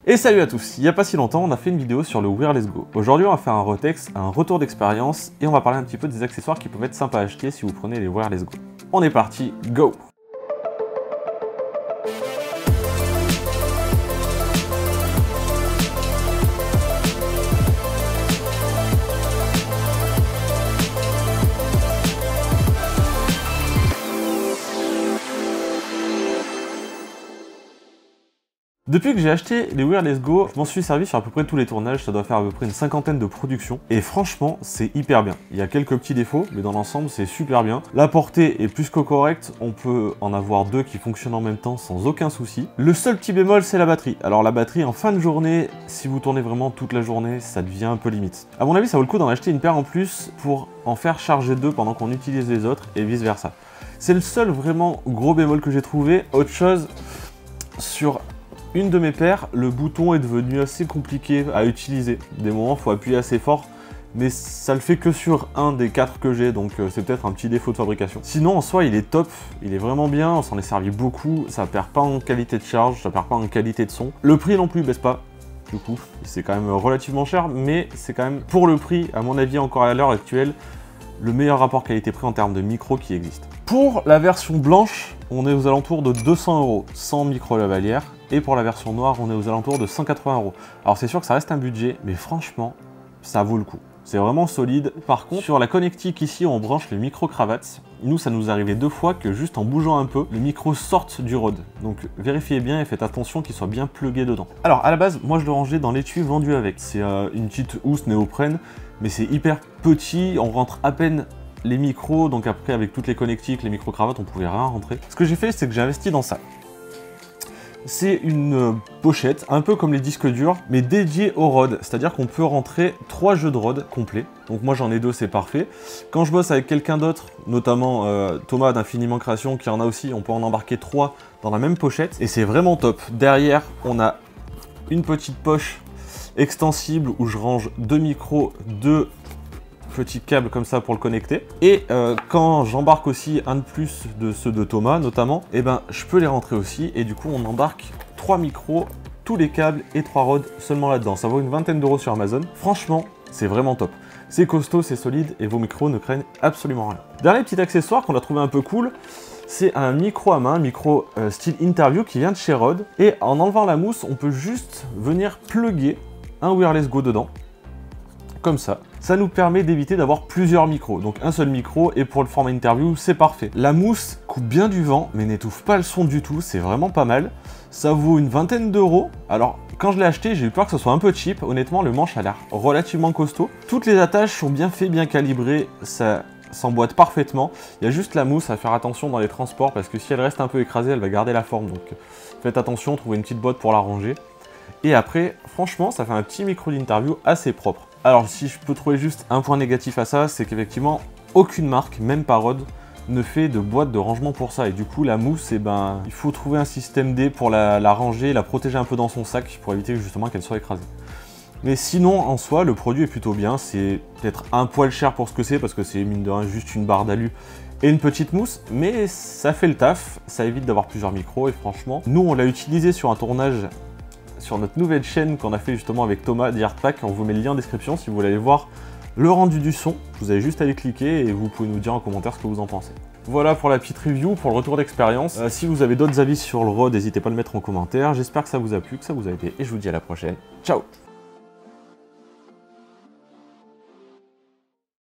Et salut à tous, il n'y a pas si longtemps on a fait une vidéo sur le Wireless Go. Aujourd'hui on va faire un retex, un retour d'expérience et on va parler un petit peu des accessoires qui peuvent être sympas à acheter si vous prenez les Wireless Go. On est parti, go! Depuis que j'ai acheté les Wireless Go, je m'en suis servi sur à peu près tous les tournages, ça doit faire à peu près une cinquantaine de productions, et franchement, c'est hyper bien. Il y a quelques petits défauts, mais dans l'ensemble, c'est super bien. La portée est plus que correcte, on peut en avoir deux qui fonctionnent en même temps sans aucun souci. Le seul petit bémol, c'est la batterie. Alors la batterie, en fin de journée, si vous tournez vraiment toute la journée, ça devient un peu limite. À mon avis, ça vaut le coup d'en acheter une paire en plus pour en faire charger deux pendant qu'on utilise les autres, et vice versa. C'est le seul vraiment gros bémol que j'ai trouvé. Autre chose, sur une de mes paires, le bouton est devenu assez compliqué à utiliser. Des moments, il faut appuyer assez fort, mais ça le fait que sur un des 4 que j'ai, donc c'est peut-être un petit défaut de fabrication. Sinon, en soi, il est top, il est vraiment bien, on s'en est servi beaucoup, ça perd pas en qualité de charge, ça perd pas en qualité de son. Le prix non plus baisse pas, du coup, c'est quand même relativement cher, mais c'est quand même, pour le prix, à mon avis, encore à l'heure actuelle, le meilleur rapport qualité-prix en termes de micro qui existe. Pour la version blanche, on est aux alentours de 200 € sans micro lavalière. Et pour la version noire, on est aux alentours de 180 €. Alors c'est sûr que ça reste un budget, mais franchement, ça vaut le coup. C'est vraiment solide. Par contre, sur la connectique ici, on branche les micro-cravates. Nous, ça nous arrivait 2 fois que juste en bougeant un peu, les micros sortent du rod. Donc vérifiez bien et faites attention qu'ils soient bien plugués dedans. Alors à la base, moi je le rangeais dans l'étui vendu avec. C'est une petite housse néoprène, mais c'est hyper petit, on rentre à peine les micros, donc après avec toutes les connectiques, les micro-cravates, on pouvait rien rentrer. Ce que j'ai fait, c'est que j'ai investi dans ça. C'est une pochette, un peu comme les disques durs, mais dédiée au rod. C'est-à-dire qu'on peut rentrer 3 jeux de rod complets. Donc moi j'en ai 2, c'est parfait. Quand je bosse avec quelqu'un d'autre, notamment Thomas d'Infiniment Création, qui en a aussi, on peut en embarquer 3 dans la même pochette. Et c'est vraiment top. Derrière, on a une petite poche extensible où je range 2 micros, 2 petits câbles comme ça pour le connecter. Et quand j'embarque aussi un de plus de ceux de Thomas notamment, et ben je peux les rentrer aussi et du coup on embarque 3 micros, tous les câbles et 3 rods seulement là-dedans. Ça vaut une vingtaine d'euros sur Amazon. Franchement, c'est vraiment top. C'est costaud, c'est solide et vos micros ne craignent absolument rien. Dernier petit accessoire qu'on a trouvé un peu cool, c'est un micro à main, micro style interview qui vient de chez Rode. Et en enlevant la mousse, on peut juste venir plugger un Wireless Go dedans. Comme ça. Ça nous permet d'éviter d'avoir plusieurs micros. Donc un seul micro et pour le format interview, c'est parfait. La mousse coupe bien du vent, mais n'étouffe pas le son du tout. C'est vraiment pas mal. Ça vaut une vingtaine d'euros. Alors, quand je l'ai acheté, j'ai eu peur que ce soit un peu cheap. Honnêtement, le manche a l'air relativement costaud. Toutes les attaches sont bien faites, bien calibrées. Ça s'emboîte parfaitement. Il y a juste la mousse à faire attention dans les transports parce que si elle reste un peu écrasée, elle va garder la forme. Donc faites attention, trouvez une petite boîte pour la ranger. Et après, franchement, ça fait un petit micro d'interview assez propre. Alors si je peux trouver juste un point négatif à ça, c'est qu'effectivement, aucune marque, même pas Rode, ne fait de boîte de rangement pour ça. Et du coup, la mousse, il faut trouver un système D pour la ranger, la protéger un peu dans son sac pour éviter justement qu'elle soit écrasée. Mais sinon, en soi, le produit est plutôt bien. C'est peut-être un poil cher pour ce que c'est, parce que c'est mine de rien juste une barre d'alu et une petite mousse, mais ça fait le taf, ça évite d'avoir plusieurs micros et franchement, nous on l'a utilisé sur un tournage sur notre nouvelle chaîne qu'on a fait justement avec Thomas d'Artpack. On vous met le lien en description si vous voulez aller voir le rendu du son. Vous avez juste à aller cliquer et vous pouvez nous dire en commentaire ce que vous en pensez. Voilà pour la petite review, pour le retour d'expérience. Si vous avez d'autres avis sur le Rode, n'hésitez pas à le mettre en commentaire. J'espère que ça vous a plu, que ça vous a aidé et je vous dis à la prochaine. Ciao!